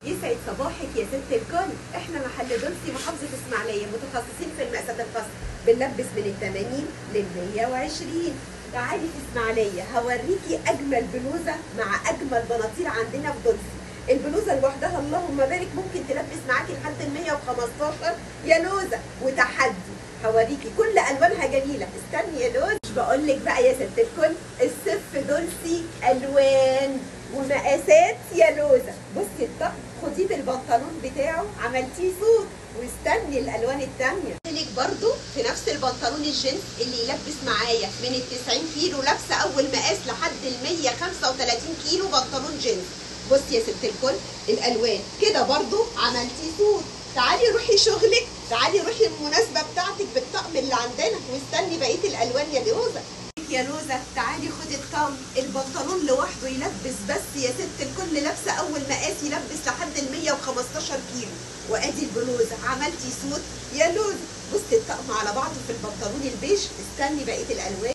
يسعد صباحك يا ست الكل. احنا محل دولسي محافظة اسماعيلية، متخصصين في المقاسات الخاصة، بنلبس من ال 80 لل 120. تعالي في اسماعيلية هوريكي اجمل بلوزة مع اجمل بناطيل عندنا في دولسي. البلوزة لوحدها اللهم بارك ممكن تلبس معاكي لحد ال 115 يا لوزة، وتحدي هوريكي كل الوانها جميلة. استني يا لوز، مش بقولك بقى يا ست الكل، الصف دولسي الوان ومقاسات يا لوزة. بصي الطقم، خديه بالبنطلون بتاعه عملتيه صوت، واستني الالوان التانية. لك برضو في نفس البنطلون الجينز اللي يلبس معايا من ال 90 كيلو، لابسه اول مقاس لحد ال 135 كيلو بنطلون جينز. بصي يا ست الكل الالوان كده برضو عملتيه صوت. تعالي روحي شغلك، تعالي روحي المناسبه بتاعتك بالطقم اللي عندنا، واستني بقيه الالوان يا لوزة. يا لوزة تعالي خدي الطقم، البنطلون لوحده يلبس، بس يا ست الكل لابسه اول مقاس يلبس لحد ال 115 كيلو. وادي البلوزه عملتي صوت يا لوزة. بصي الطقم على بعضه في البنطلون البيج، استني بقيه الالوان.